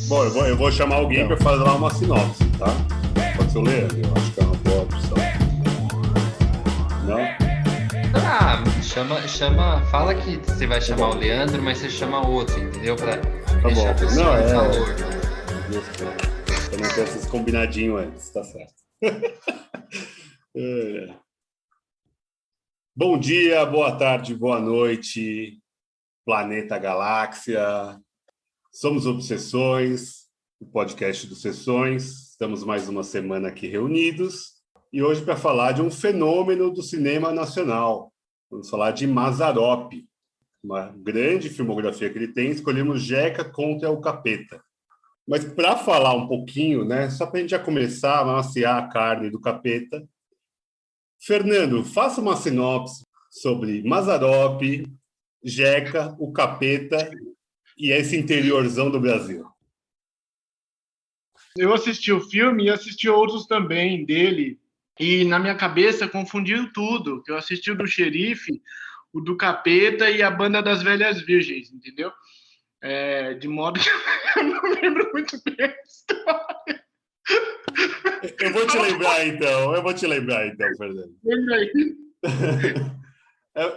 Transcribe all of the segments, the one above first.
Bom, eu vou chamar alguém para fazer lá uma sinopse, tá? Pode ser o Leandro, eu acho que é uma boa opção. Não? Fala que você vai chamar o Leandro, mas você chama outro, entendeu? Pra Tá deixar a bom. pessoa no valor. Justo. Eu não ter esses combinadinhos antes, tá certo. Bom dia, boa tarde, boa noite, planeta galáxia. Somos Obsessões, o podcast dos Sessões. Estamos mais uma semana aqui reunidos e hoje para falar de um fenômeno do cinema nacional. Vamos falar de Mazzaropi, uma grande filmografia que ele tem. Escolhemos Jeca contra o Capeta. Mas para falar um pouquinho, né, só para a gente já começar a maciar a carne do Capeta, Fernando, faça uma sinopse sobre Mazzaropi, Jeca, o Capeta e esse interiorzão do Brasil. Eu assisti o filme e assisti outros também dele. E na minha cabeça confundiu tudo. Eu assisti o do Xerife, o do Capeta e a Banda das Velhas Virgens, entendeu? De modo que eu não lembro muito bem a história. Eu vou te lembrar então, Fernando. Lembra aí.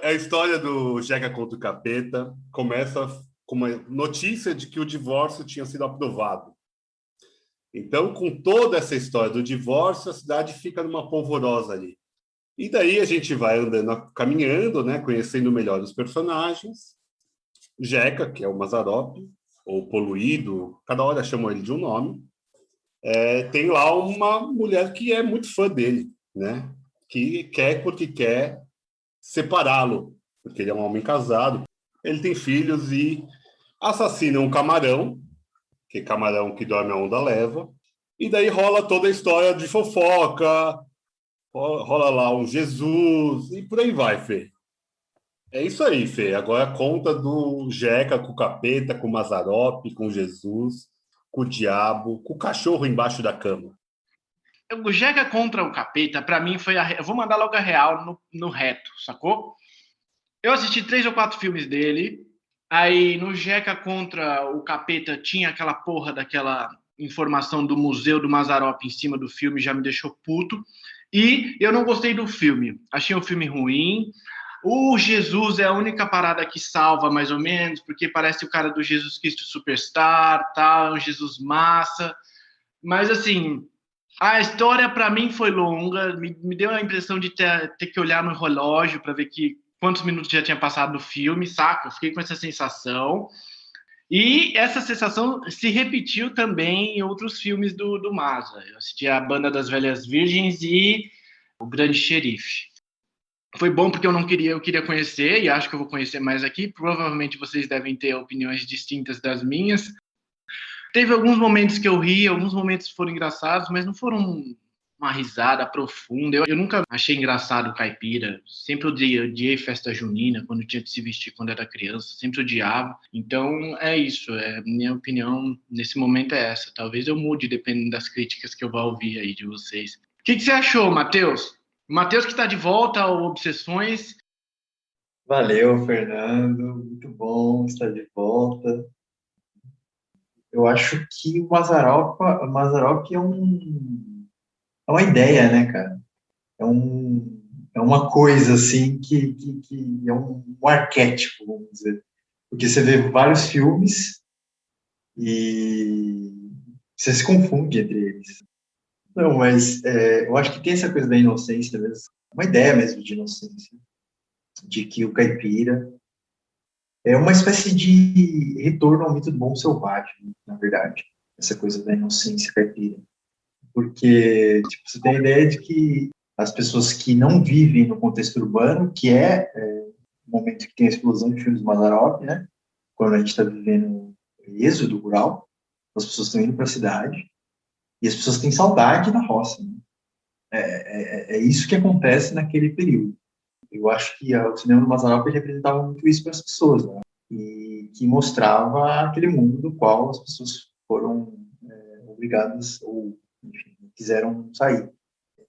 A história do Jeca contra o Capeta começa com uma notícia de que o divórcio tinha sido aprovado. Então, com toda essa história do divórcio, a cidade fica numa polvorosa ali. E daí a gente vai andando, caminhando, né, conhecendo melhor os personagens. Jeca, que é o Mazzaropi, ou Poluído, cada hora chamam ele de um nome. Tem lá uma mulher que é muito fã dele, né? Que quer porque quer separá-lo, porque ele é um homem casado. Ele tem filhos e assassina um camarão, que camarão que dorme a onda leva. E daí rola toda a história de fofoca, rola lá um Jesus, e por aí vai, Fê. É isso aí, Fê. Agora a conta do Jeca com o Capeta, com o Mazzaropi, com Jesus, com o diabo, com o cachorro embaixo da cama. O Jeca contra o Capeta, pra mim, foi eu vou mandar logo a real no reto, sacou? Eu assisti 3 ou 4 filmes dele. Aí no Jeca contra o Capeta tinha aquela porra daquela informação do Museu do Mazzaropi em cima do filme, já me deixou puto. E eu não gostei do filme. Achei um filme ruim. O Jesus é a única parada que salva, mais ou menos, porque parece o cara do Jesus Cristo Superstar, tal, um Jesus massa. Mas, assim, a história para mim foi longa. Me deu a impressão de ter que olhar no relógio para ver quantos minutos já tinha passado do filme, saca? Eu fiquei com essa sensação. E essa sensação se repetiu também em outros filmes do Mazza. Eu assisti a Banda das Velhas Virgens e O Grande Xerife. Foi bom porque eu queria conhecer e acho que eu vou conhecer mais aqui. Provavelmente vocês devem ter opiniões distintas das minhas. Teve alguns momentos que eu ri, alguns momentos foram engraçados, mas não foram uma risada profunda. Eu nunca achei engraçado caipira. Sempre odiei festa junina, quando tinha que se vestir quando era criança. Sempre odiava. Então, é isso. Minha opinião nesse momento é essa. Talvez eu mude, dependendo das críticas que eu vou ouvir aí de vocês. O que você achou, Matheus? O Matheus que está de volta ao Obsessões. Valeu, Fernando. Muito bom estar de volta. Eu acho que o Mazzaropi é uma ideia, né, cara? É uma coisa, assim, que é um arquétipo, vamos dizer. Porque você vê vários filmes e você se confunde entre eles. Não, mas eu acho que tem essa coisa da inocência mesmo, uma ideia mesmo de inocência, de que o caipira é uma espécie de retorno ao mito do bom selvagem, na verdade, essa coisa da inocência caipira. Porque tipo, você tem a ideia de que as pessoas que não vivem no contexto urbano, que o momento que tem a explosão de filmes do Mazzaropi, né? Quando a gente está vivendo êxodo rural, as pessoas estão indo para a cidade e as pessoas têm saudade da roça. Né? É isso que acontece naquele período. Eu acho que o cinema do Mazzaropi representava muito isso para as pessoas, né? E que mostrava aquele mundo do qual as pessoas foram obrigadas ou, enfim, quiseram sair.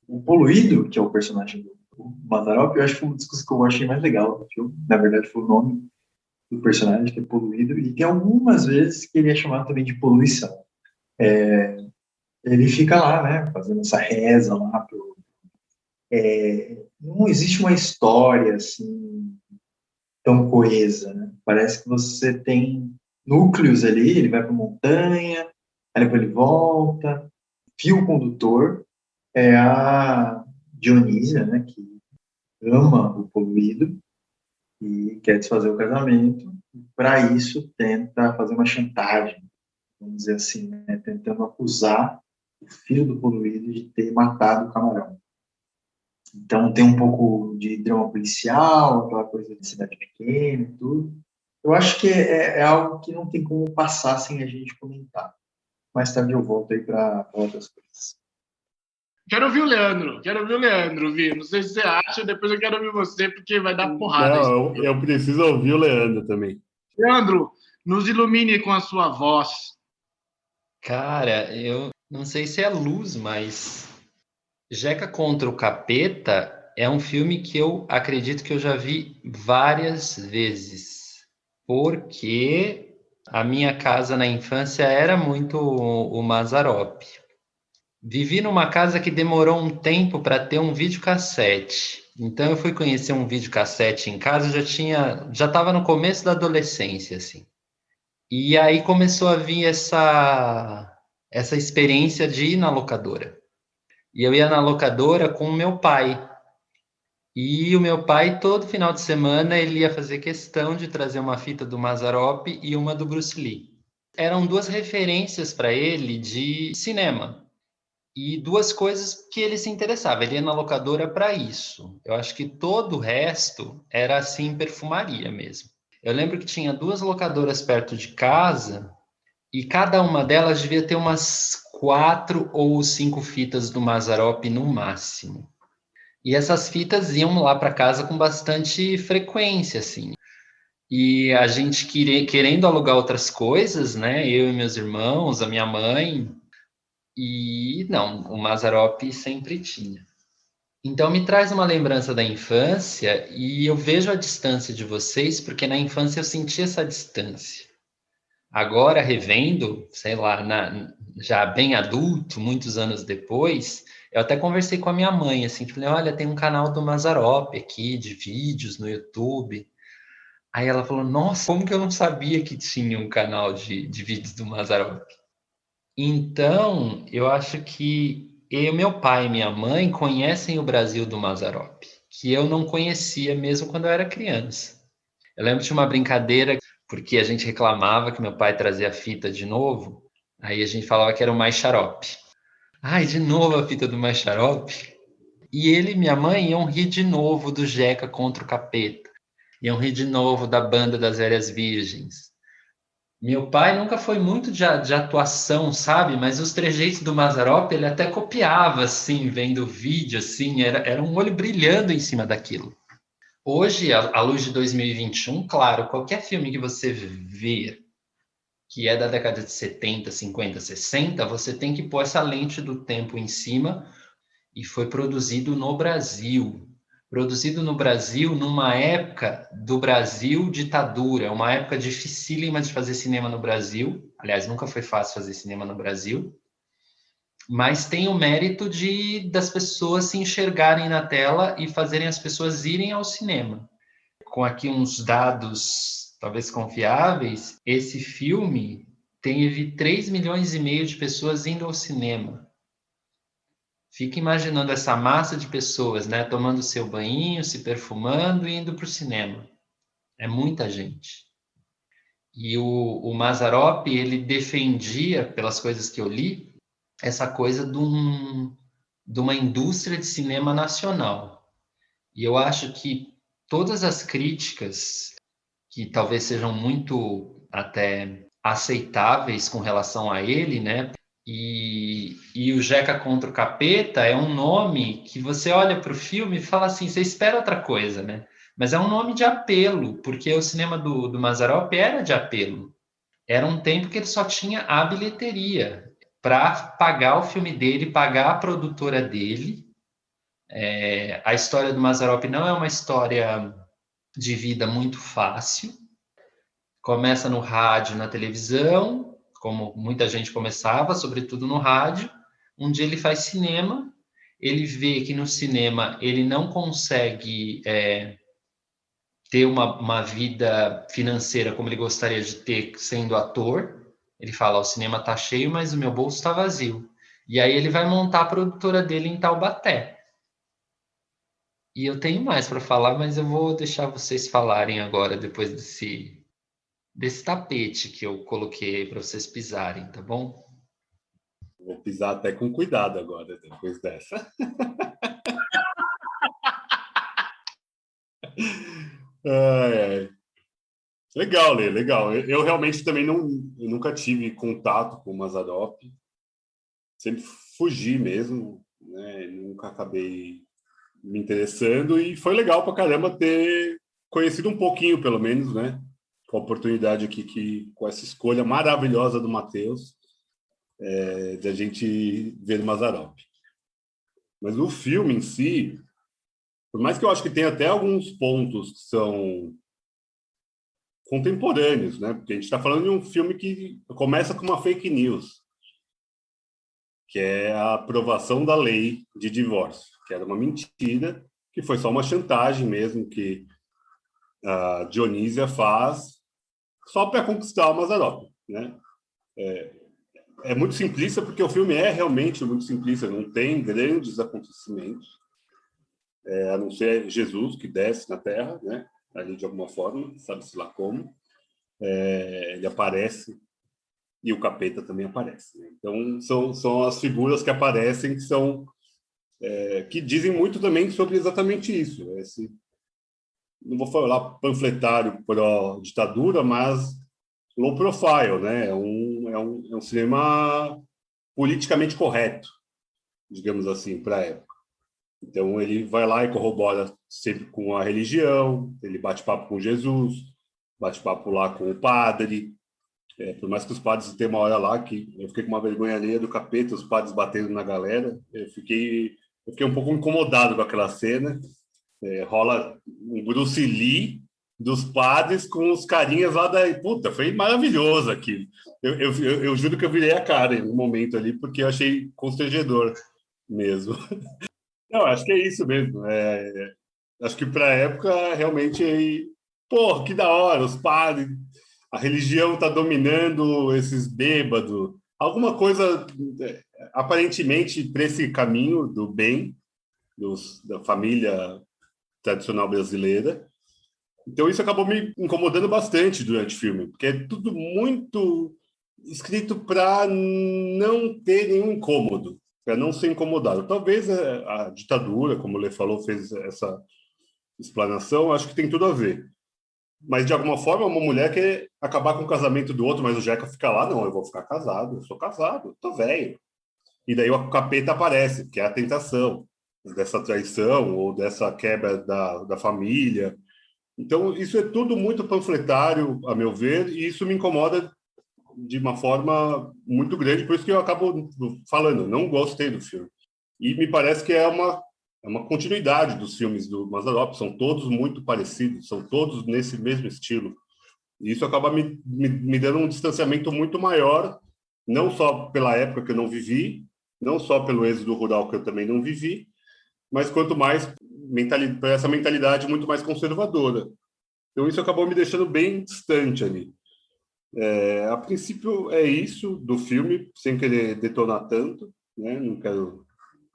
O Poluído, que é o personagem do Mazzaropi, eu acho que foi uma das coisas que eu achei mais legal do filme. Na verdade, foi o nome. do personagem, que é poluído, e tem algumas vezes que ele é chamado também de poluição. Ele fica lá, né, fazendo essa reza lá. Não existe uma história, assim, tão coesa, né? Parece que você tem núcleos ali, ele vai para a montanha, aí depois ele volta. Fio condutor é a Dionísia, né, que ama o poluído e quer desfazer o casamento. Para isso, tenta fazer uma chantagem, vamos dizer assim, né, tentando acusar o filho do poluído de ter matado o camarão. Então, tem um pouco de drama policial, aquela coisa de cidade pequena e tudo. Eu acho que é algo que não tem como passar sem a gente comentar. Mais tarde eu volto aí para outras coisas. Quero ouvir o Leandro, Vi. Não sei se você acha, depois eu quero ouvir você, porque vai dar porrada. Não, eu preciso ouvir o Leandro também. Leandro, nos ilumine com a sua voz. Cara, eu não sei se é luz, mas Jeca contra o Capeta é um filme que eu acredito que eu já vi várias vezes, porque a minha casa na infância era muito o Mazzaropi. Vivi numa casa que demorou um tempo para ter um videocassete. Então eu fui conhecer um videocassete em casa, já estava no começo da adolescência, assim. E aí começou a vir essa experiência de ir na locadora. E eu ia na locadora com o meu pai. E o meu pai, todo final de semana, ele ia fazer questão de trazer uma fita do Mazzaropi e uma do Bruce Lee. Eram duas referências para ele de cinema. E duas coisas que ele se interessava. Ele ia na locadora para isso. Eu acho que todo o resto era assim, perfumaria mesmo. Eu lembro que tinha duas locadoras perto de casa e cada uma delas devia ter umas 4 ou 5 fitas do Mazzaropi no máximo. E essas fitas iam lá para casa com bastante frequência, assim. E a gente querendo alugar outras coisas, né? Eu e meus irmãos, a minha mãe. E não, o Mazzaropi sempre tinha. Então me traz uma lembrança da infância e eu vejo a distância de vocês, porque na infância eu senti essa distância. Agora, revendo, sei lá, já bem adulto, muitos anos depois, eu até conversei com a minha mãe, assim, falei, olha, tem um canal do Mazzaropi aqui, de vídeos no YouTube. Aí ela falou, nossa, como que eu não sabia que tinha um canal de vídeos do Mazzaropi? Então, eu acho que meu pai e minha mãe conhecem o Brasil do Mazzaropi, que eu não conhecia mesmo quando eu era criança. Eu lembro de uma brincadeira, porque a gente reclamava que meu pai trazia a fita de novo, aí a gente falava que era o Mais Xarope. Ai, de novo a fita do Mais Xarope? E ele e minha mãe iam rir de novo do Jeca contra o Capeta. Iam rir de novo da Banda das Velhas Virgens. Meu pai nunca foi muito de atuação, sabe? Mas os trejeitos do Mazzaropi ele até copiava, assim, vendo o vídeo, assim, era um olho brilhando em cima daquilo. Hoje, à luz de 2021, claro, qualquer filme que você ver que é da década de 70, 50, 60, você tem que pôr essa lente do tempo em cima e foi produzido no Brasil. Produzido no Brasil numa época do Brasil ditadura, uma época dificílima de fazer cinema no Brasil. Aliás, nunca foi fácil fazer cinema no Brasil. Mas tem o mérito das pessoas se enxergarem na tela e fazerem as pessoas irem ao cinema. Com aqui uns dados talvez confiáveis, esse filme teve 3,5 milhões de pessoas indo ao cinema. Fica imaginando essa massa de pessoas, né, tomando seu banho, se perfumando e indo para o cinema. É muita gente. E o Mazzaropi, ele defendia, pelas coisas que eu li, essa coisa de uma indústria de cinema nacional. E eu acho que todas as críticas, que talvez sejam muito até aceitáveis com relação a ele, né? E o Jeca contra o Capeta é um nome que você olha para o filme e fala assim, você espera outra coisa, né? Mas é um nome de apelo, porque o cinema do Mazzaropi era de apelo. Era um tempo que ele só tinha a bilheteria para pagar o filme dele, pagar a produtora dele. A história do Mazzaropi não é uma história de vida muito fácil. Começa no rádio, na televisão, como muita gente começava, sobretudo no rádio. Um dia ele faz cinema, ele vê que no cinema ele não consegue ter uma vida financeira como ele gostaria de ter sendo ator. Ele fala, o cinema está cheio, mas o meu bolso está vazio. E aí ele vai montar a produtora dele em Taubaté. E eu tenho mais para falar, mas eu vou deixar vocês falarem agora, depois desse tapete que eu coloquei para vocês pisarem, tá bom? Vou pisar até com cuidado agora, depois dessa. Ai, ai. Legal, Lê, legal. Eu realmente também eu nunca tive contato com o Mazzaropi. Sempre fugi mesmo, né? Nunca acabei me interessando e foi legal pra caramba ter conhecido um pouquinho, pelo menos, né? Com a oportunidade aqui, com essa escolha maravilhosa do Matheus, de a gente ver o Mazzaropi. Mas o filme em si, por mais que eu acho que tem até alguns pontos que são contemporâneos, né? Porque a gente está falando de um filme que começa com uma fake news, que é a aprovação da lei de divórcio, que era uma mentira, que foi só uma chantagem mesmo que a Dionísia faz só para conquistar o Mazzaropi, né? É muito simplista, porque o filme é realmente muito simplista, não tem grandes acontecimentos, a não ser Jesus que desce na Terra, né? Ali de alguma forma, sabe-se lá como. Ele aparece e o capeta também aparece, né? Então, são as figuras que aparecem que são que dizem muito também sobre exatamente isso. Não vou falar panfletário pró-ditadura, mas low profile, né? É um cinema politicamente correto, digamos assim, para a época. Então, ele vai lá e corrobora sempre com a religião, ele bate papo com Jesus, bate papo lá com o padre. Por mais que os padres tenham uma hora lá que eu fiquei com uma vergonha alheia do capeta, os padres batendo na galera, eu fiquei um pouco incomodado com aquela cena. Rola um Bruce Lee dos padres com os carinhas lá da... Puta, foi maravilhoso aquilo. Eu juro que eu virei a cara em um momento ali, porque eu achei constrangedor mesmo. Não, acho que é isso mesmo. Acho que para a época, realmente, porra, que da hora, os padres, a religião está dominando esses bêbados. Alguma coisa, aparentemente, para esse caminho do bem, da família tradicional brasileira. Então, isso acabou me incomodando bastante durante o filme, porque é tudo muito escrito para não ter nenhum incômodo, para não ser incomodado. Talvez a ditadura, como o Lê falou, fez essa explanação, acho que tem tudo a ver. Mas, de alguma forma, uma mulher quer acabar com o casamento do outro, mas o Jeca fica lá, não, eu vou ficar casado, eu sou casado, tô velho. E daí o capeta aparece, que é a tentação dessa traição ou dessa quebra da família. Então, isso é tudo muito panfletário, a meu ver, e isso me incomoda de uma forma muito grande, por isso que eu acabo falando, não gostei do filme. E me parece que é uma continuidade dos filmes do Mazzaropi, são todos muito parecidos, são todos nesse mesmo estilo. E isso acaba me dando um distanciamento muito maior, não só pela época que eu não vivi, não só pelo êxodo rural que eu também não vivi, mas quanto mais por essa mentalidade muito mais conservadora. Então isso acabou me deixando bem distante ali. A princípio é isso do filme, sem querer detonar tanto, né? Não quero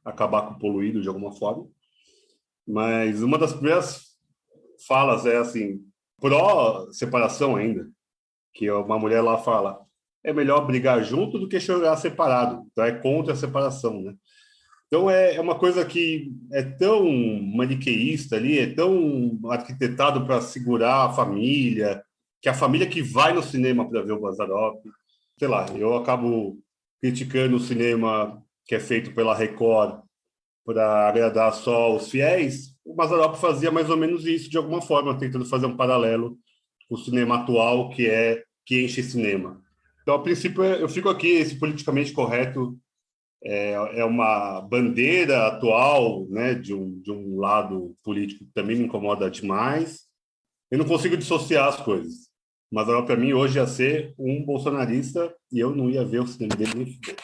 acabar com o poluído de alguma forma. Mas uma das primeiras falas é assim, pró-separação ainda, que uma mulher lá fala, é melhor brigar junto do que chorar separado. Então é contra a separação, né? Então é uma coisa que é tão maniqueísta ali, é tão arquitetado para segurar a família, que a família que vai no cinema para ver o Mazzaropi, sei lá, eu acabo criticando o cinema que é feito pela Record para agradar só os fiéis. O Mazzaropi fazia mais ou menos isso de alguma forma, tentando fazer um paralelo com o cinema atual que enche cinema. Então, a princípio, eu fico aqui, esse politicamente correto é uma bandeira atual, né, de um lado político que também me incomoda demais. Eu não consigo dissociar as coisas. Mazzaropi, para mim, hoje ia ser um bolsonarista e eu não ia ver o cinema dele nem fudendo.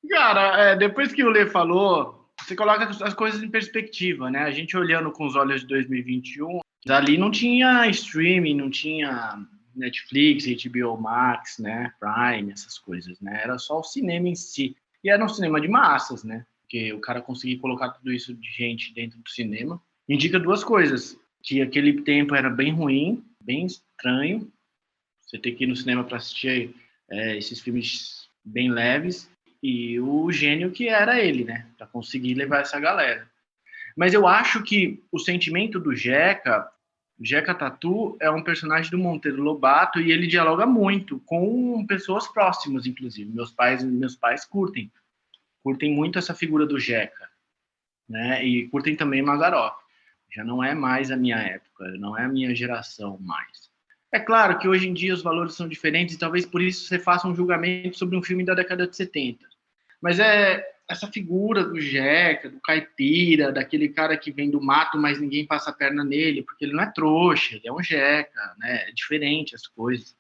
Cara, depois que o Lê falou, você coloca as coisas em perspectiva, né? A gente olhando com os olhos de 2021, dali não tinha streaming, não tinha Netflix, HBO Max, né? Prime, essas coisas, né? Era só o cinema em si. E era um cinema de massas, né? Porque o cara conseguir colocar tudo isso de gente dentro do cinema indica duas coisas: que aquele tempo era bem ruim, bem estranho, você ter que ir no cinema para assistir esses filmes bem leves, e o gênio que era ele, né? Para conseguir levar essa galera. Mas eu acho que o sentimento do Jeca Tatu é um personagem do Monteiro Lobato e ele dialoga muito com pessoas próximas, inclusive. Meus pais curtem muito essa figura do Jeca, né? E curtem também Mazzaropi. Já não é mais a minha época, não é a minha geração mais. É claro que hoje em dia os valores são diferentes e talvez por isso você faça um julgamento sobre um filme da década de 70. Mas essa figura do Jeca, do caipira, daquele cara que vem do mato, mas ninguém passa a perna nele, porque ele não é trouxa, ele é um Jeca, né? É diferente as coisas.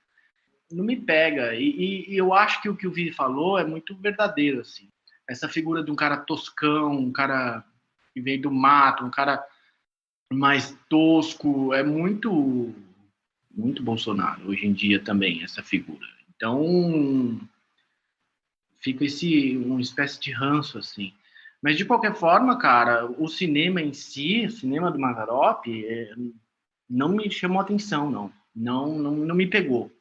Não me pega. E eu acho que o que o Vini falou é muito verdadeiro, assim. Essa figura de um cara toscão, um cara que vem do mato, um cara mais tosco, é muito Bolsonaro hoje em dia também, essa figura. Então, fica uma espécie de ranço, assim. Mas, de qualquer forma, cara, o cinema em si, o cinema do Mazzaropi, não me chamou atenção, não. Não me pegou.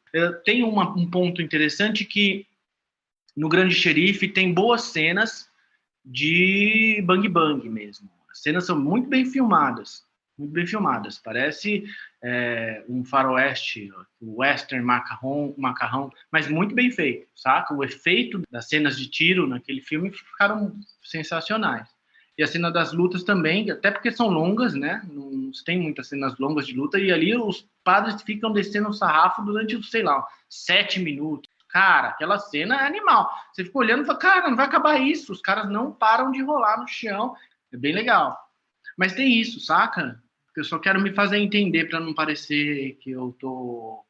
Tem um ponto interessante que no Grande Xerife tem boas cenas de bang bang mesmo. As cenas são muito bem filmadas. Muito bem filmadas. Parece um faroeste, western macarrão, mas muito bem feito, saca? O efeito das cenas de tiro naquele filme ficaram sensacionais. E a cena das lutas também, até porque são longas, né? Não tem muitas cenas longas de luta, e ali os padres ficam descendo o sarrafo durante, sei lá, 7 minutos. Cara, aquela cena é animal. Você fica olhando e fala, cara, não vai acabar isso. Os caras não param de rolar no chão. É bem legal. Mas tem isso, saca? Eu só quero me fazer entender para não parecer que eu tô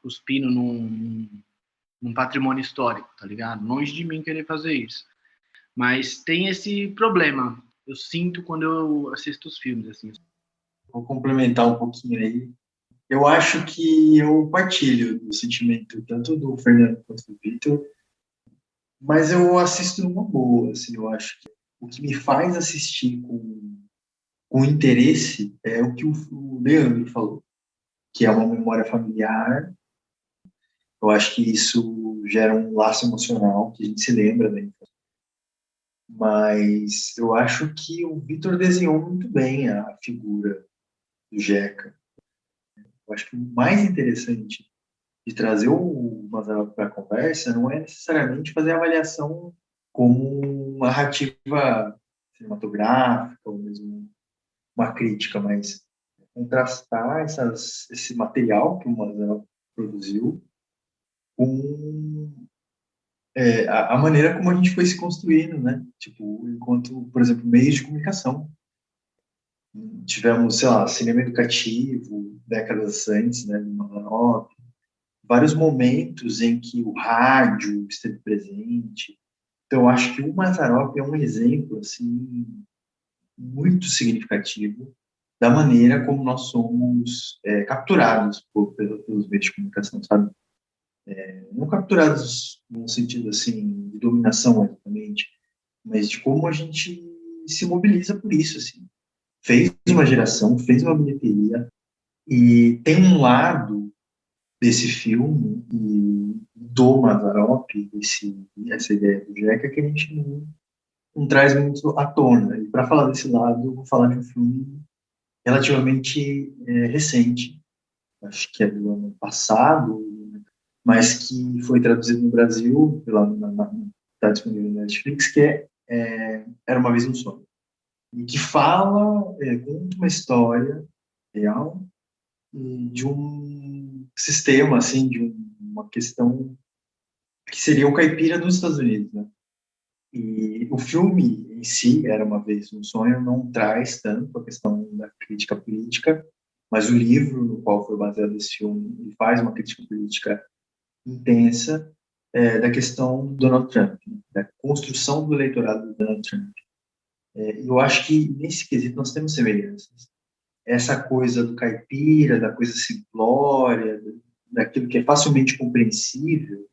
cuspindo num patrimônio histórico, tá ligado? Longe de mim querer fazer isso. Mas tem esse problema. Eu sinto quando eu assisto os filmes, assim. Vou complementar um pouquinho aí. Eu acho que eu partilho do sentimento tanto do Fernando quanto do Vitor, mas eu assisto numa boa, assim, eu acho que o que me faz assistir com interesse é o que o Leandro falou, que é uma memória familiar. Eu acho que isso gera um laço emocional, que a gente se lembra, né? Mas eu acho que o Vitor desenhou muito bem a figura do Jeca. Eu acho que o mais interessante de trazer o Mazzaropi para a conversa não é necessariamente fazer a avaliação como narrativa cinematográfica ou mesmo uma crítica, mas contrastar esse material que o Mazzaropi produziu com a maneira como a gente foi se construindo, né? Tipo, enquanto, por exemplo, meios de comunicação. Tivemos, sei lá, cinema educativo, décadas antes, né, do Mazzaropi, vários momentos em que o rádio esteve presente. Então, acho que o Mazzaropi é um exemplo, assim, muito significativo da maneira como nós somos capturados pelos meios de comunicação, sabe? Não capturados no sentido, assim, de dominação, exatamente, mas de como a gente se mobiliza por isso, assim. Fez uma geração, fez uma bilheteria, e tem um lado desse filme e do Mazzaropi, essa ideia do Jeca, que a gente não traz muito à tona. E para falar desse lado, eu vou falar de um filme relativamente recente, acho que é do ano passado, mas que foi traduzido no Brasil, está disponível na Netflix, que Era Uma Vez um Sonho. E que conta uma história real de um sistema, assim, de uma questão que seria o caipira nos Estados Unidos, né? E o filme em si, Era Uma Vez um Sonho, não traz tanto a questão da crítica política, mas o livro no qual foi baseado esse filme ele faz uma crítica política intensa da questão do Donald Trump, né? Da construção do eleitorado do Donald Trump. Eu acho que, nesse quesito, nós temos semelhanças. Essa coisa do caipira, da coisa simplória, daquilo que é facilmente compreensível,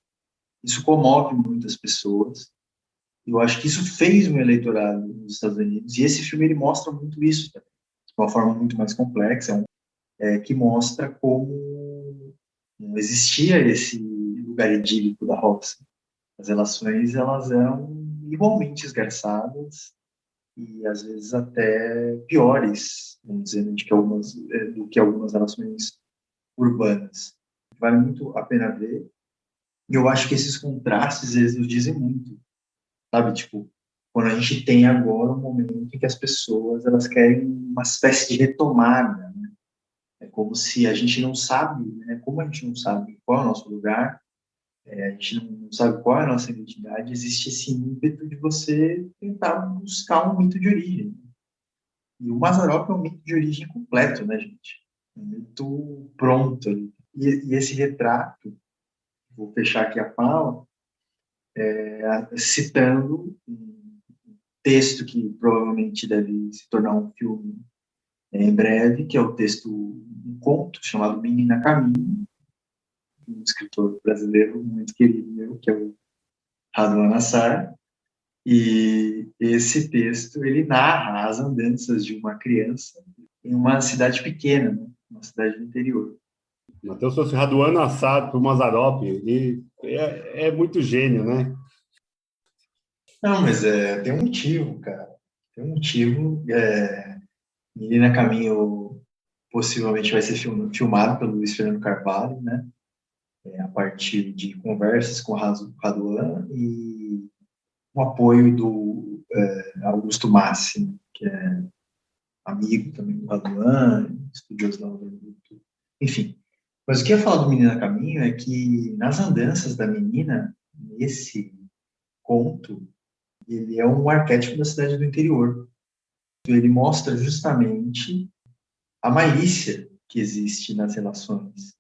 isso comove muitas pessoas. Eu acho que isso fez um eleitorado nos Estados Unidos, e esse filme ele mostra muito isso, tá? De uma forma muito mais complexa, que mostra como não existia esse lugar idílico da roça. As relações elas eram igualmente esgarçadas e às vezes até piores, vamos dizer, do que algumas relações urbanas. Vale muito a pena ver. E eu acho que esses contrastes eles nos dizem muito, sabe? Tipo, quando a gente tem agora um momento em que as pessoas elas querem uma espécie de retomada, né? É como se a gente não sabe, né? Como a gente não sabe qual é o nosso lugar, a gente não sabe qual é a nossa identidade, existe esse ímpeto de você tentar buscar um mito de origem. E o Mazzaropi é um mito de origem completo, né, gente? Um mito pronto. E esse retrato, vou fechar aqui a fala, citando um texto que provavelmente deve se tornar um filme em breve, que é o texto, um conto chamado Menina Caminho, um escritor brasileiro muito querido meu, que é o Raduan Assar. E esse texto, ele narra as andanças de uma criança em uma cidade pequena, né? Uma cidade do interior. Matheus fosse Raduan Assad para o Mazzaropi, ele é muito gênio, né? Não, mas tem um motivo, cara. Tem um motivo. Menina Caminho possivelmente vai ser filmado pelo Luiz Fernando Carvalho, né? A partir de conversas com o Raduan e o apoio do Augusto Massi, que é amigo também do Raduan, estudioso da obra do. Enfim. Mas o que eu ia falar do Menina Caminho é que nas andanças da menina, nesse conto, ele é um arquétipo da cidade do interior. Ele mostra justamente a malícia que existe nas relações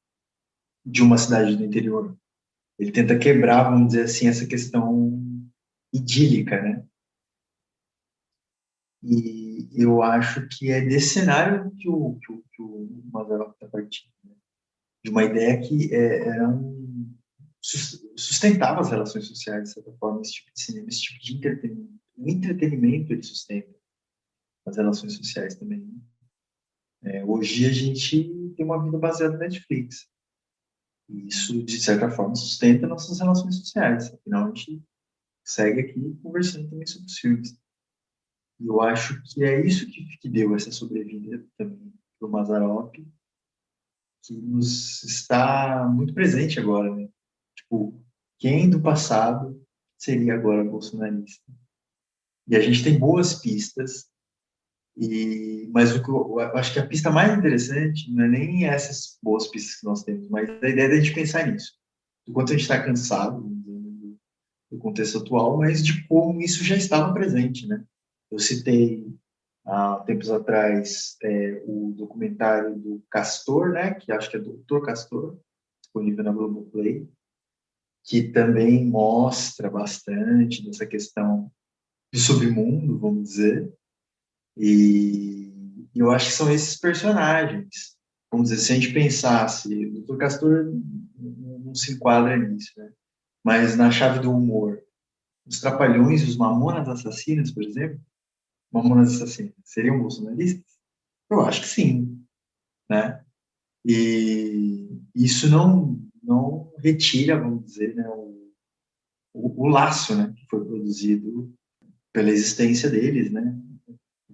de uma cidade do interior. Ele tenta quebrar, vamos dizer assim, essa questão idílica, né? E eu acho que é desse cenário que o Mazzaropi está partindo, né? De uma ideia que sustentava as relações sociais, de certa forma, esse tipo de cinema, esse tipo de entretenimento. O entretenimento, ele sustenta as relações sociais também. Hoje a gente tem uma vida baseada na Netflix. E isso, de certa forma, sustenta nossas relações sociais. Afinal, a gente segue aqui conversando também sobre os filmes. E eu acho que é isso que deu essa sobrevida também para o Mazzaropi, que nos está muito presente agora, né? Tipo, quem do passado seria agora bolsonarista? E a gente tem boas pistas, mas o que eu acho que a pista mais interessante não é nem essas boas pistas que nós temos, mas a ideia de a gente pensar nisso. Do quanto a gente está cansado do contexto atual, mas de como isso já estava presente, né? Eu citei há tempos atrás o documentário do Castor, né? Que acho que é Doutor Castor, disponível na Globoplay, que também mostra bastante dessa questão do submundo, vamos dizer, e eu acho que são esses personagens. Vamos dizer, se a gente pensasse, o Dr. Castor não se enquadra nisso, né? Mas na chave do humor, os Trapalhões e os Mamonas Assassinas, por exemplo, Mamonas Assassinas, seriam bolsonaristas? Eu acho que sim, né? E isso não retira, vamos dizer, né, o laço, né, que foi produzido pela existência deles, né,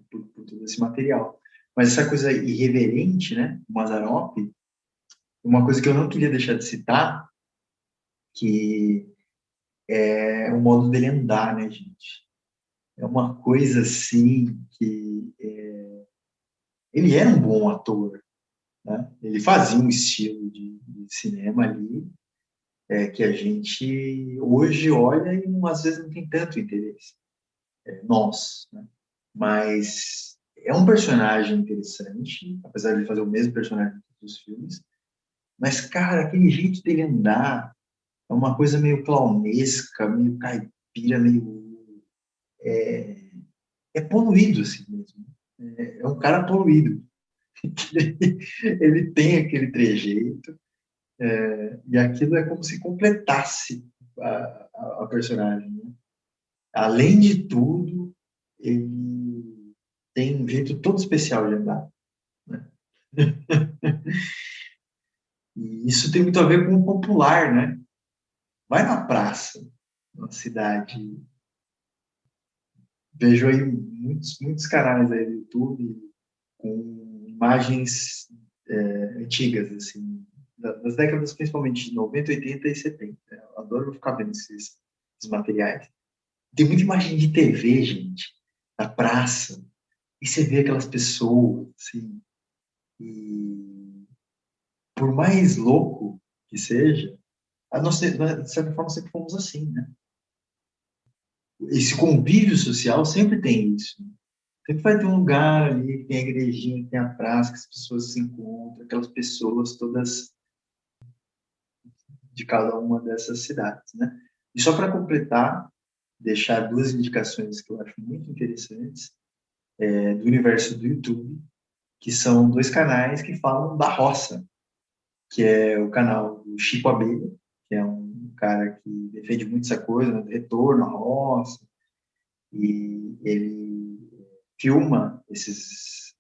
por todo esse material. Mas essa coisa irreverente, né, o Mazzaropi, uma coisa que eu não queria deixar de citar, que é o modo dele andar, né, gente? É uma coisa assim que ele era um bom ator, né? Ele fazia um estilo de cinema ali que a gente hoje olha e às vezes não tem tanto interesse, nós, né? Mas é um personagem interessante, apesar de ele fazer o mesmo personagem dos filmes, mas, cara, aquele jeito dele andar é uma coisa meio clownesca, meio caipira, meio... É poluído, assim mesmo. É um cara poluído. Ele tem aquele trejeito, e aquilo é como se completasse a personagem, né? Além de tudo, ele tem um jeito todo especial de andar, né? E isso tem muito a ver com o popular, né? Vai na praça, na cidade. Vejo aí muitos canais aí no YouTube com imagens antigas, assim, das décadas principalmente de 90, 80 e 70. Eu adoro ficar vendo esses materiais. Tem muita imagem de TV, gente, na praça, e você vê aquelas pessoas, assim, e por mais louco que seja, nós, de certa forma, sempre fomos assim, né? Esse convívio social sempre tem isso. Sempre vai ter um lugar ali, tem a igrejinha, tem a praça, que as pessoas se encontram, aquelas pessoas todas de cada uma dessas cidades, né? E só para completar, deixar duas indicações que eu acho muito interessantes do universo do YouTube, que são dois canais que falam da roça, que é o canal do Chico Abelha, que é um cara que defende muito essa coisa, né, do retorno à roça, e ele filma essas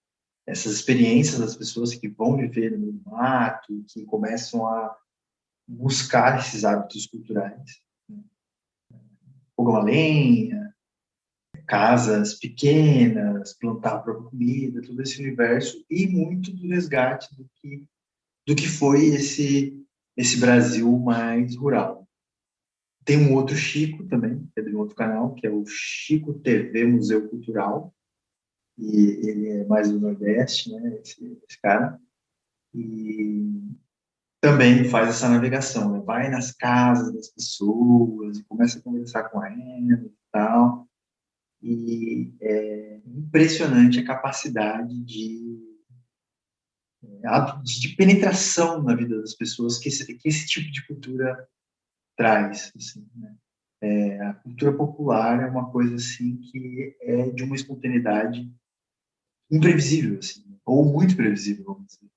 experiências das pessoas que vão viver no meio do mato, que começam a buscar esses hábitos culturais. Fogão a lenha, casas pequenas, plantar a própria comida, todo esse universo, e muito do resgate do que foi esse Brasil mais rural. Tem um outro Chico também, que é de um outro canal, que é o Chico TV Museu Cultural, e ele é mais do Nordeste, né, esse cara, e também faz essa navegação, né? Vai nas casas das pessoas e começa a conversar com elas e tal, e é impressionante a capacidade de penetração na vida das pessoas que esse tipo de cultura traz, assim, né? A cultura popular é uma coisa assim que é de uma espontaneidade imprevisível, assim, ou muito previsível, vamos dizer,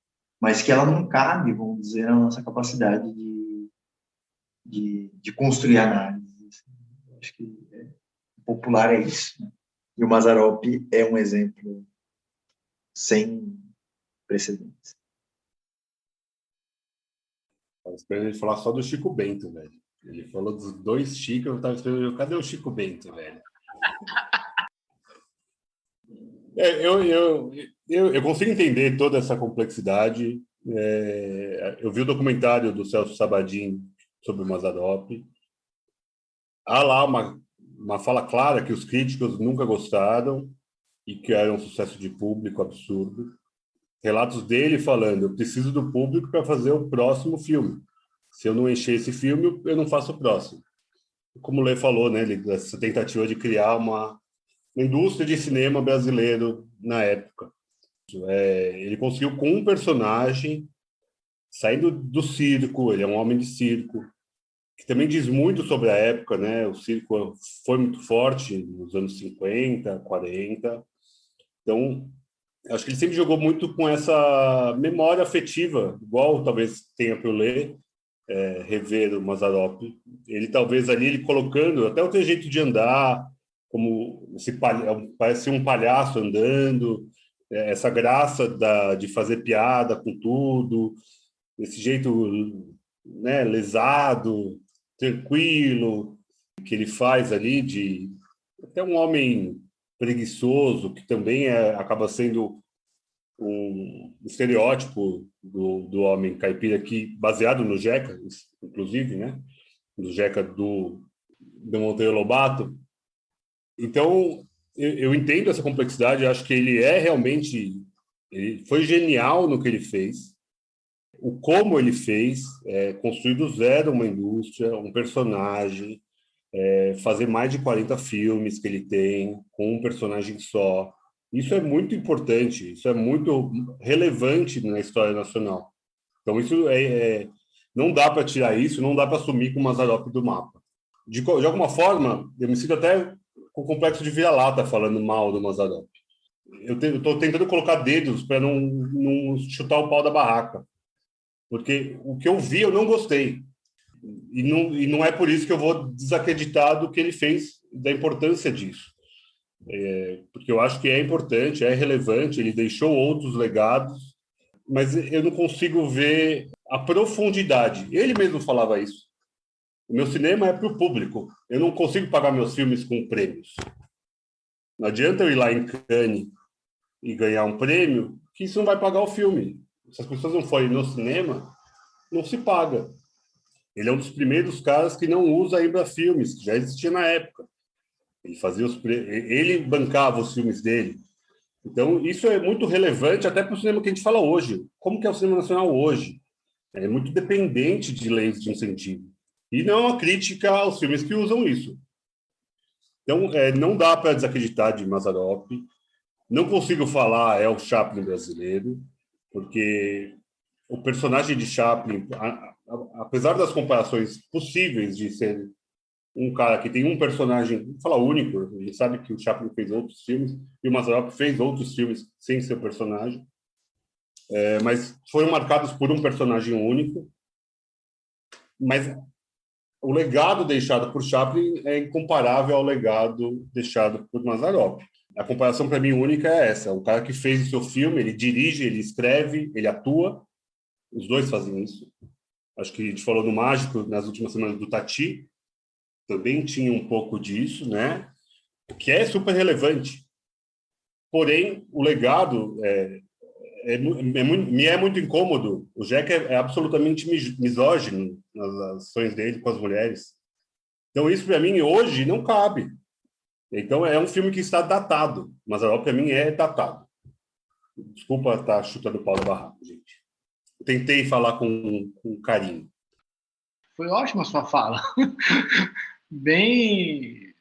mas que ela não cabe, vamos dizer, na nossa capacidade de construir análise. Assim. Acho que popular é isso, né? E o Mazzaropi é um exemplo sem precedentes. Tava esperando ele falar só do Chico Bento, velho. Ele falou dos dois Chico, eu tava esperando, cadê o Chico Bento, velho? Eu consigo entender toda essa complexidade. Eu vi o documentário do Celso Sabadin sobre o Mazzaropi. Há lá uma fala clara que os críticos nunca gostaram e que era um sucesso de público absurdo. Relatos dele falando, eu preciso do público para fazer o próximo filme. Se eu não encher esse filme, eu não faço o próximo. Como o Lê falou, né, essa tentativa de criar uma indústria de cinema brasileiro na época. Ele conseguiu com um personagem, saindo do circo, ele é um homem de circo, que também diz muito sobre a época, né? O circo foi muito forte nos anos 50, 40. Então, acho que ele sempre jogou muito com essa memória afetiva, igual talvez tenha para o Lê, rever o Mazzaropi. Ele talvez ali, ele colocando até o teu jeito de andar, como parece um palhaço andando, essa graça de fazer piada com tudo, esse jeito, né, lesado, tranquilo, que ele faz ali, de até um homem preguiçoso, que também acaba sendo um estereótipo do homem caipira, que baseado no Jeca, inclusive, né, do Jeca do Monteiro Lobato. Então, eu entendo essa complexidade, eu acho que ele foi genial no que ele fez, o como ele fez, construir do zero uma indústria, um personagem, fazer mais de 40 filmes que ele tem, com um personagem só, Isso é muito importante, isso é muito relevante na história nacional. Então, não dá para tirar isso, não dá para sumir com o Mazzaropi do mapa. De alguma forma, eu me sinto até com o complexo de vira-lata falando mal do Mazzaropi. Eu estou tentando colocar dedos para não chutar o pau da barraca, porque o que eu vi eu não gostei. E não é por isso que eu vou desacreditar do que ele fez, da importância disso. Porque eu acho que é importante, é relevante, ele deixou outros legados, mas eu não consigo ver a profundidade. Ele mesmo falava isso. O meu cinema é para o público. Eu não consigo pagar meus filmes com prêmios. Não adianta eu ir lá em Cannes e ganhar um prêmio, que isso não vai pagar o filme. Se as pessoas não forem no cinema, não se paga. Ele é um dos primeiros caras que não usa a Embra Filmes, que já existia na época. Ele bancava os filmes dele. Então, isso é muito relevante até para o cinema que a gente fala hoje. Como que é o cinema nacional hoje? É muito dependente de leis de incentivo. E não é uma crítica aos filmes que usam isso. Então, não dá para desacreditar de Mazzaropi. Não consigo falar é o Chaplin brasileiro, porque o personagem de Chaplin, apesar das comparações possíveis de ser um cara que tem um personagem, vou falar único, a gente sabe que o Chaplin fez outros filmes e o Mazzaropi fez outros filmes sem seu personagem, mas foram marcados por um personagem único. Mas o legado deixado por Chaplin é incomparável ao legado deixado por Mazzaropi. A comparação para mim única é essa: o cara que fez o seu filme, ele dirige, ele escreve, ele atua, os dois fazem isso. Acho que a gente falou no Mágico nas últimas semanas do Tati, também tinha um pouco disso, né? Que é super relevante. Porém, o legado me é muito incômodo. O Jeca é absolutamente misógino nas ações dele com as mulheres. Então, isso para mim hoje não cabe. Então, é um filme que está datado. Mazzaropi para mim é datado. Desculpa estar chutando o pau da barraca, gente. Eu tentei falar com carinho. Foi ótima a sua fala. Bem,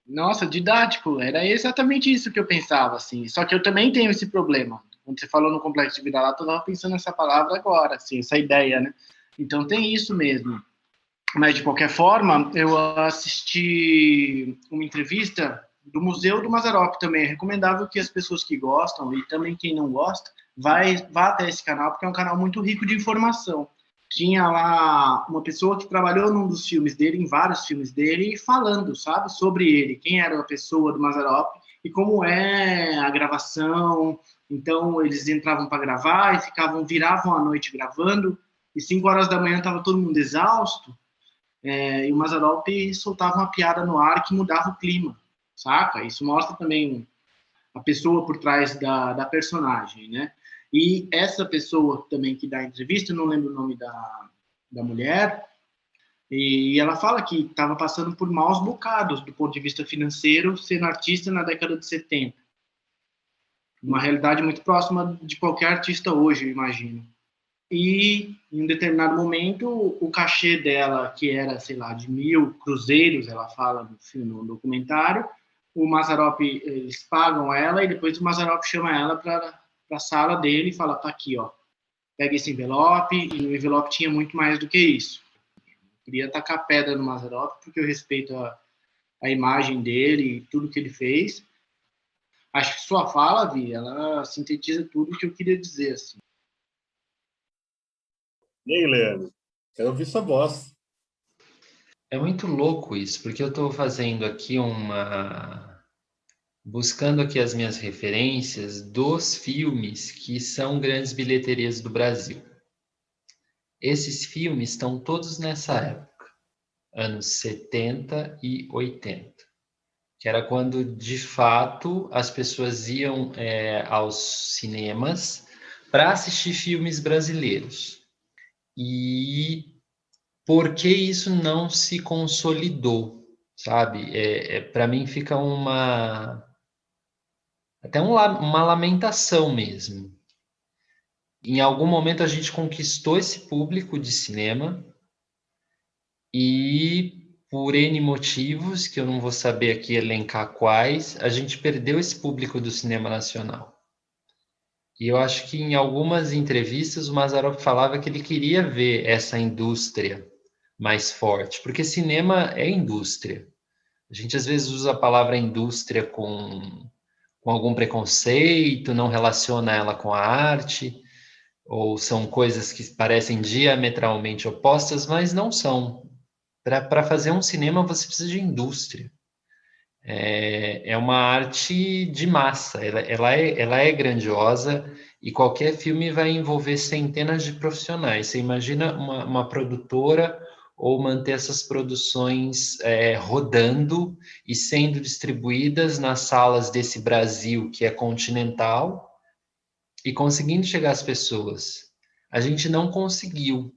nossa, didático. Era exatamente isso que eu pensava, assim. Só que eu também tenho esse problema. Quando você falou no complexo de vira-lata, eu estava pensando nessa palavra agora, assim, essa ideia, né? Então tem isso mesmo. Mas, de qualquer forma, eu assisti uma entrevista do Museu do Mazzaropi também. É recomendável que as pessoas que gostam, e também quem não gosta, vá até esse canal, porque é um canal muito rico de informação. Tinha lá uma pessoa que trabalhou num dos filmes dele, em vários filmes dele, falando, sabe, sobre ele, quem era a pessoa do Mazzaropi e como é a gravação. Então, eles entravam para gravar e viravam a noite gravando, e 5 horas da manhã estava todo mundo exausto, e o Mazzaropi soltava uma piada no ar que mudava o clima, saca? Isso mostra também a pessoa por trás da personagem, né? E essa pessoa também que dá a entrevista, eu não lembro o nome da mulher, e ela fala que estava passando por maus bocados do ponto de vista financeiro, sendo artista na década de 70. Uma realidade muito próxima de qualquer artista hoje, eu imagino. E, em um determinado momento, o cachê dela, que era, sei lá, de 1.000 cruzeiros, ela fala no documentário, o Mazzaropi, eles pagam ela, e depois o Mazzaropi chama ela para a sala dele e fala, tá aqui, ó, pega esse envelope, e no envelope tinha muito mais do que isso. Eu queria tacar pedra no Mazzaropi, porque eu respeito a imagem dele e tudo que ele fez. Acho que sua fala, Vi, ela sintetiza tudo que eu queria dizer, assim. E aí, Leandro? Quero ouvir sua voz. É muito louco isso, porque eu estou fazendo aqui buscando aqui as minhas referências dos filmes que são grandes bilheterias do Brasil. Esses filmes estão todos nessa época, anos 70 e 80, que era quando, de fato, as pessoas iam aos cinemas para assistir filmes brasileiros. E por que isso não se consolidou, sabe? Para mim fica até uma lamentação mesmo. Em algum momento a gente conquistou esse público de cinema e por N motivos, que eu não vou saber aqui elencar quais, a gente perdeu esse público do cinema nacional. E eu acho que em algumas entrevistas o Mazzaropi falava que ele queria ver essa indústria mais forte, porque cinema é indústria. A gente às vezes usa a palavra indústria com algum preconceito, não relaciona ela com a arte, ou são coisas que parecem diametralmente opostas, mas não são. Para fazer um cinema você precisa de indústria. É uma arte de massa, ela é grandiosa e qualquer filme vai envolver centenas de profissionais. Você imagina uma produtora ou manter essas produções rodando e sendo distribuídas nas salas desse Brasil que é continental e conseguindo chegar às pessoas. A gente não conseguiu.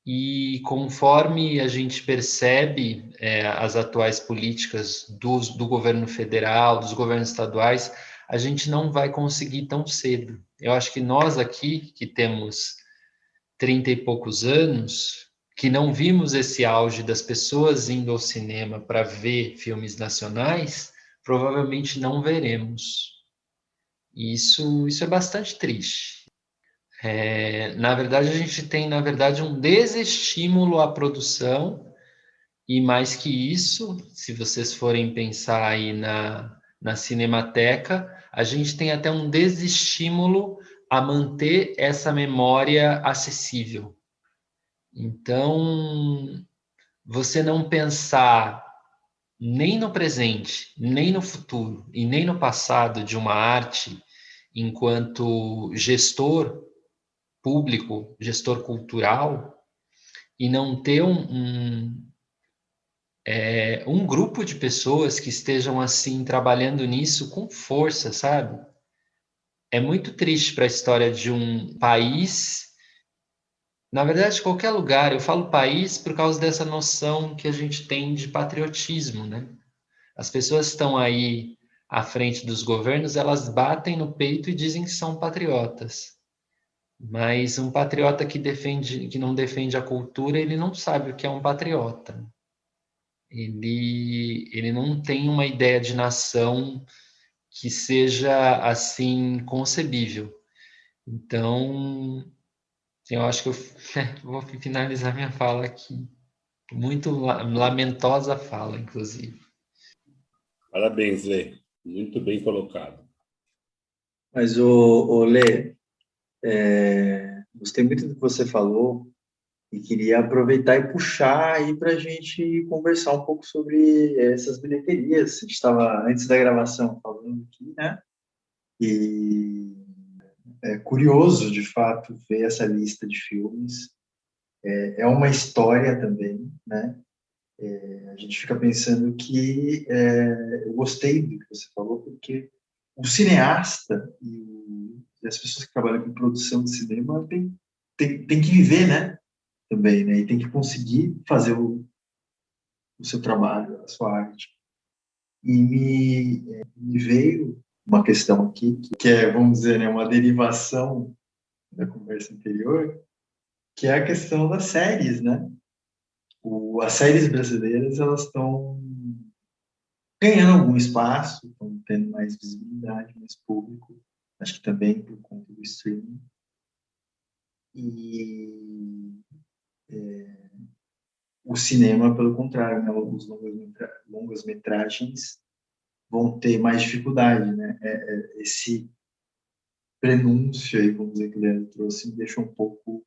E conforme a gente percebe as atuais políticas do governo federal, dos governos estaduais, a gente não vai conseguir tão cedo. Eu acho que nós aqui, que temos 30 e poucos anos, que não vimos esse auge das pessoas indo ao cinema para ver filmes nacionais, provavelmente não veremos. E isso é bastante triste. Na verdade, a gente tem, um desestímulo à produção, e mais que isso, se vocês forem pensar aí na Cinemateca, a gente tem até um desestímulo a manter essa memória acessível. Então, você não pensar nem no presente, nem no futuro e nem no passado de uma arte enquanto gestor público, gestor cultural, e não ter um grupo de pessoas que estejam assim trabalhando nisso com força, sabe? É muito triste para a história de um país, na verdade, qualquer lugar. Eu falo país por causa dessa noção que a gente tem de patriotismo, né? As pessoas estão aí à frente dos governos, elas batem no peito e dizem que são patriotas. Mas um patriota que não defende a cultura, ele não sabe o que é um patriota. Ele não tem uma ideia de nação que seja assim concebível. Então, eu acho que eu vou finalizar minha fala aqui. Muito lamentosa fala, inclusive. Parabéns, Lê. Muito bem colocado. Mas, o Lê, gostei muito do que você falou e queria aproveitar e puxar aí para a gente conversar um pouco sobre essas bilheterias. A gente estava, antes da gravação, falando aqui, né? E é curioso, de fato, ver essa lista de filmes. É uma história também, né? A gente fica pensando que eu gostei do que você falou, porque o cineasta e as pessoas que trabalham com produção de cinema tem que viver, né? Também, né? E tem que conseguir fazer o seu trabalho, a sua arte. E me veio uma questão aqui, que é, vamos dizer, né, uma derivação da conversa anterior, que é a questão das séries, né? As séries brasileiras, elas estão ganhando algum espaço, estão tendo mais visibilidade, mais público, acho que também por conta do streaming. E o cinema, pelo contrário, né? Os longas-metragens vão ter mais dificuldade, né? Esse prenúncio aí, vamos dizer, que o Leandro trouxe, me deixa um pouco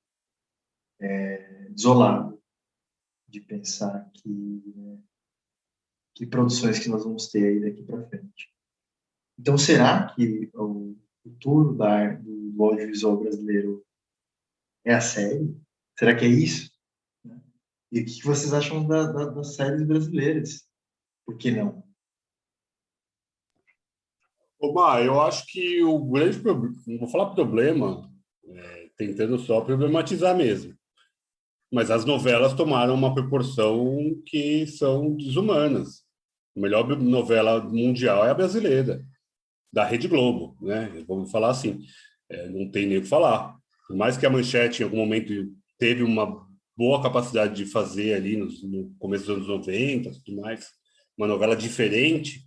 desolado de pensar que produções que nós vamos ter aí daqui para frente. Então, será que o futuro do audiovisual brasileiro é a série? Será que é isso? E o que vocês acham das séries brasileiras? Por que não? Omar, eu acho que o grande problema, não vou falar problema, tentando só problematizar mesmo, mas as novelas tomaram uma proporção que são desumanas. A melhor novela mundial é a brasileira, da Rede Globo, né? Vamos falar assim, não tem nem o que falar. Por mais que a Manchete, em algum momento, teve uma boa capacidade de fazer ali no começo dos anos 90, tudo mais, uma novela diferente,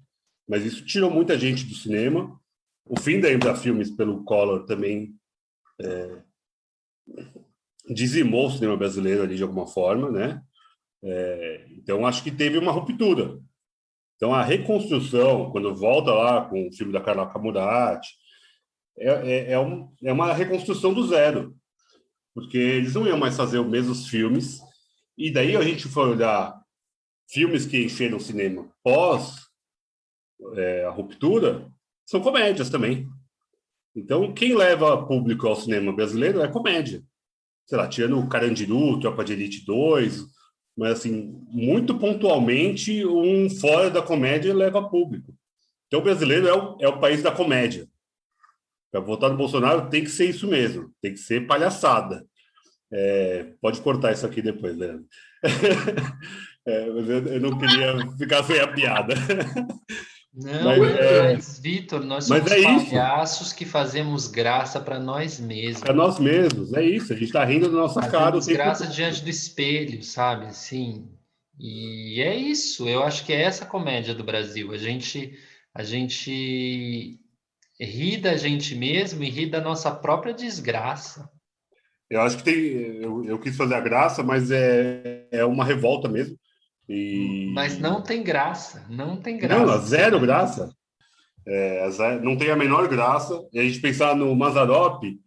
mas isso tirou muita gente do cinema. O fim da Embra Filmes pelo Collor também dizimou o cinema brasileiro ali de alguma forma, né? Então acho que teve uma ruptura. Então a reconstrução, quando volta lá com o filme da Carla Camurati, é uma reconstrução do zero, porque eles não iam mais fazer os mesmos filmes. E daí a gente foi olhar filmes que encheram o cinema pós a ruptura, são comédias também. Então, quem leva público ao cinema brasileiro é comédia. Sei lá, tirando o Carandiru, Tropa de Elite 2, mas, assim, muito pontualmente, um fora da comédia leva público. Então, o brasileiro é o país da comédia. Para votar no Bolsonaro tem que ser isso mesmo, tem que ser palhaçada. Pode cortar isso aqui depois, Leandro. Mas eu não queria ficar sem a piada. Não, mas Vitor, nós somos palhaços que fazemos graça para nós mesmos. Para nós mesmos, é isso. A gente está rindo da nossa cara. Fazemos graça diante do espelho, sabe? Sim. E é isso. Eu acho que é essa a comédia do Brasil. A gente ri da gente mesmo e ri da nossa própria desgraça. Eu acho que eu quis fazer a graça, mas é uma revolta mesmo. Mas não tem graça, não tem graça. Não, zero né? graça. Não tem a menor graça. E a gente pensar no Mazzaropi,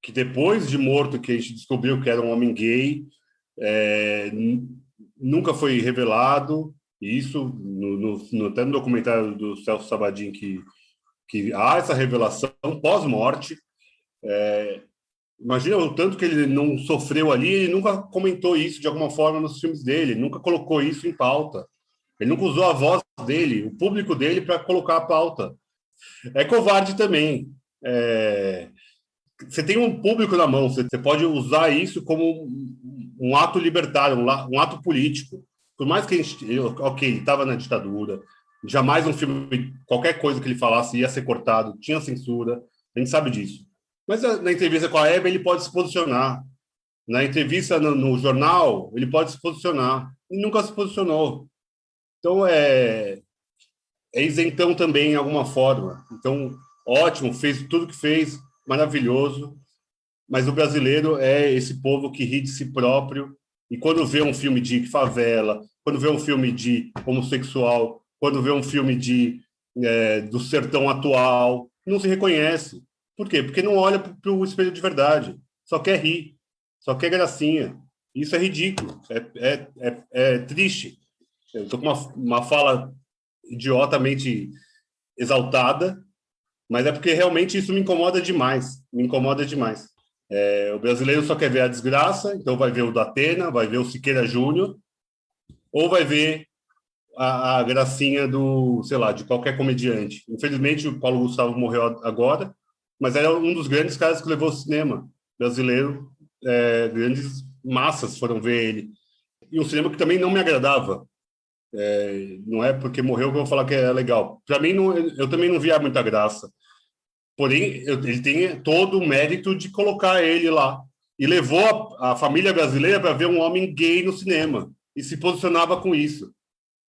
que depois de morto, que a gente descobriu que era um homem gay, nunca foi revelado. Isso, até no documentário do Celso Sabadin, que há essa revelação pós-morte. Imagina o tanto que ele não sofreu ali, ele nunca comentou isso de alguma forma nos filmes dele, nunca colocou isso em pauta. Ele nunca usou a voz dele, o público dele, para colocar a pauta. É covarde também. Você tem um público na mão, você pode usar isso como um ato libertário, um ato político. Por mais que a gente... ele estava na ditadura, jamais um filme, qualquer coisa que ele falasse ia ser cortado, tinha censura, a gente sabe disso. Mas na entrevista com a Hebe, ele pode se posicionar. Na entrevista no jornal, ele pode se posicionar. E nunca se posicionou. Então, é isentão também, em alguma forma. Então, ótimo, fez tudo que fez, maravilhoso. Mas o brasileiro é esse povo que ri de si próprio. E quando vê um filme de favela, quando vê um filme de homossexual, quando vê um filme do sertão atual, não se reconhece. Por quê? Porque não olha para o espelho de verdade. Só quer rir. Só quer gracinha. Isso é ridículo. É triste. Eu estou com uma fala idiotamente exaltada, mas é porque realmente isso me incomoda demais. Me incomoda demais. O brasileiro só quer ver a desgraça, então vai ver o Datena, vai ver o Siqueira Júnior, ou vai ver a gracinha de qualquer comediante. Infelizmente, o Paulo Gustavo morreu agora, mas era um dos grandes caras que levou o cinema brasileiro. Grandes massas foram ver ele. E um cinema que também não me agradava. Não é porque morreu que eu vou falar que é legal. Para mim, eu também não via muita graça. Porém, ele tem todo o mérito de colocar ele lá. E levou a família brasileira para ver um homem gay no cinema. E se posicionava com isso.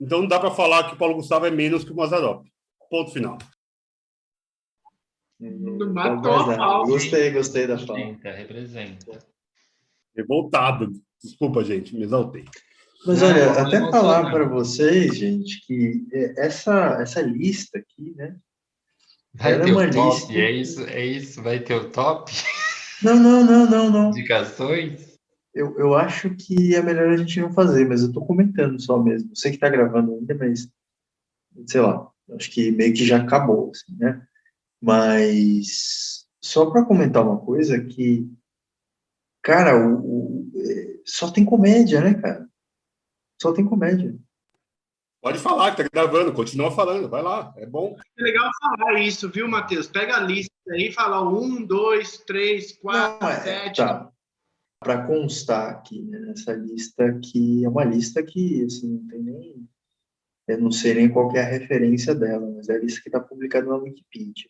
Então, não dá para falar que o Paulo Gustavo é menos que o Mazzaropi. Ponto final. Matou a pau. Gostei da fala. Representa. Revoltado. Desculpa, gente, me exaltei. Mas olha, até falar para vocês, gente, que essa lista aqui, né? Vai ter o top? É isso? Vai ter o top? Não. Indicações? Eu acho que é melhor a gente não fazer, mas eu tô comentando só mesmo. Sei que tá gravando ainda, mas sei lá, acho que meio que já acabou, assim, né? Mas só para comentar uma coisa que, cara, só tem comédia, né, cara? Só tem comédia. Pode falar, que tá gravando, continua falando, vai lá, é bom. É legal falar isso, viu, Matheus? Pega a lista aí e fala 1, 2, 3, 4, 7. Tá. Para constar aqui, né, nessa lista, que é uma lista que, assim, não tem nem... Eu não sei nem qual que é a referência dela, mas é a lista que está publicada na Wikipedia.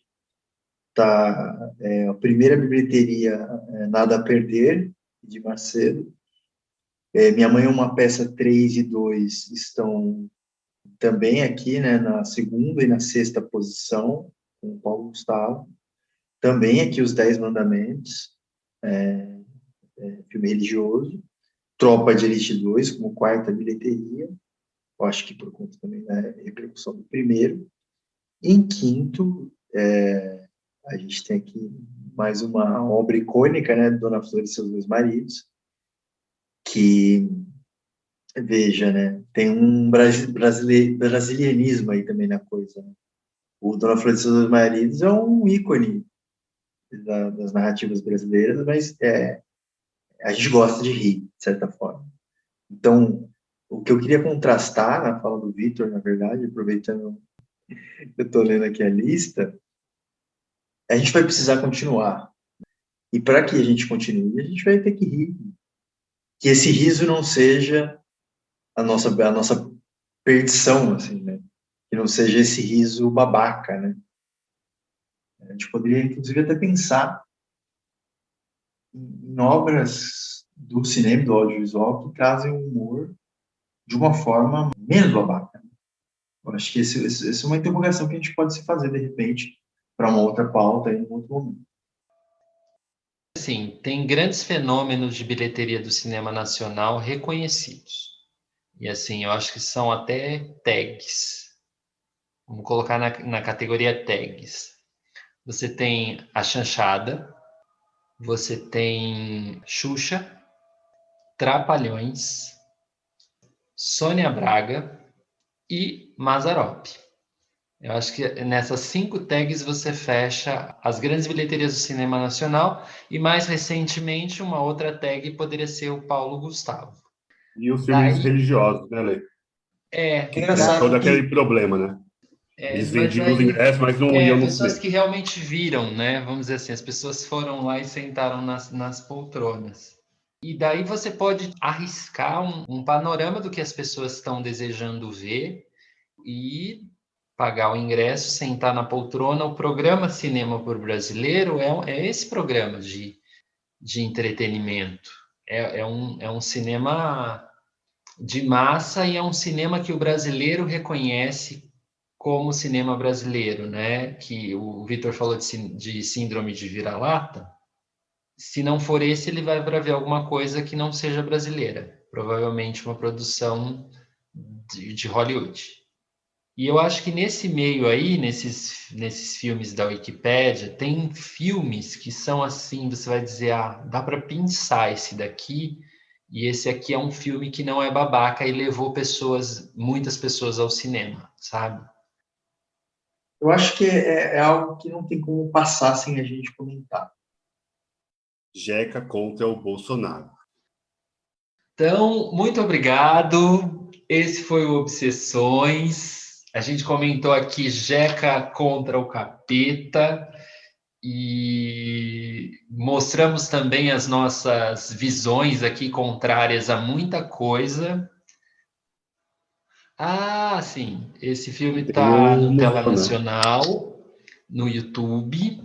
Tá, a primeira bilheteria, Nada a Perder, de Marcelo. Minha Mãe é uma Peça 3 e 2 estão também aqui, né, na segunda e na sexta posição, com o Paulo Gustavo. Também aqui Os 10 Mandamentos, filme religioso. Tropa de Elite 2, como quarta bilheteria. Eu acho que por conta também da repercussão do primeiro. Em quinto, a gente tem aqui mais uma obra icônica, né, Dona Flor e seus dois maridos, que, veja, né, tem um brasilianismo aí também na coisa. Né? O Dona Flor e seus dois maridos é um ícone das narrativas brasileiras, mas a gente gosta de rir, de certa forma. Então, o que eu queria contrastar na fala do Vitor, na verdade, aproveitando, eu estou lendo aqui a lista, a gente vai precisar continuar. E para que a gente continue, a gente vai ter que rir. Que esse riso não seja a nossa perdição, assim, né? Que não seja esse riso babaca, né? A gente poderia, inclusive, até pensar em obras do cinema, do audiovisual, que trazem o humor de uma forma menos babaca. Eu acho que essa é uma interrogação que a gente pode se fazer, de repente, para uma outra pauta, em um outro momento. Sim, tem grandes fenômenos de bilheteria do cinema nacional reconhecidos. E assim, eu acho que são até tags. Vamos colocar na categoria tags. Você tem A Chanchada, você tem Xuxa, Trapalhões, Sônia Braga e Mazzaropi. Eu acho que nessas 5 tags você fecha as grandes bilheterias do cinema nacional e, mais recentemente, uma outra tag poderia ser o Paulo Gustavo. E os filmes religiosos, né, Lê? Que engraçado todo aquele problema, né? Eles vendiam os ingressos, mas não iam no pessoas cinema. que realmente viram, né? Vamos dizer assim, as pessoas foram lá e sentaram nas poltronas. E daí você pode arriscar um panorama do que as pessoas estão desejando ver e pagar o ingresso, sentar na poltrona. O programa Cinema por Brasileiro é esse programa de entretenimento. É um cinema de massa e é um cinema que o brasileiro reconhece como cinema brasileiro, né? Que o Vitor falou de síndrome de vira-lata. Se não for esse, ele vai para ver alguma coisa que não seja brasileira. Provavelmente uma produção de Hollywood. E eu acho que nesse meio aí, nesses filmes da Wikipédia, tem filmes que são assim, você vai dizer, dá para pensar esse daqui, e esse aqui é um filme que não é babaca e levou muitas pessoas ao cinema, sabe? Eu acho que é algo que não tem como passar sem a gente comentar. Jeca contra o Bolsonaro. Então, muito obrigado. Esse foi o Obsessões. A gente comentou aqui Jeca contra o Capeta e mostramos também as nossas visões aqui contrárias a muita coisa. Sim, esse filme está no Tela Nacional, no YouTube.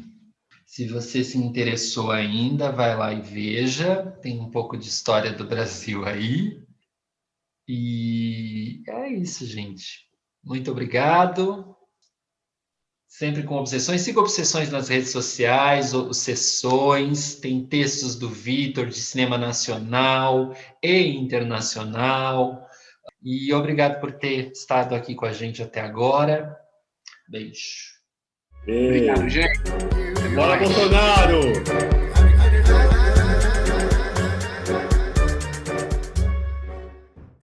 Se você se interessou ainda, vai lá e veja. Tem um pouco de história do Brasil aí. E é isso, gente. Muito obrigado. Sempre com Obsessões. Siga Obsessões nas redes sociais, Obsessões. Tem textos do Vitor de cinema nacional e internacional. E obrigado por ter estado aqui com a gente até agora. Beijo. Obrigado, gente. Bora, Bolsonaro!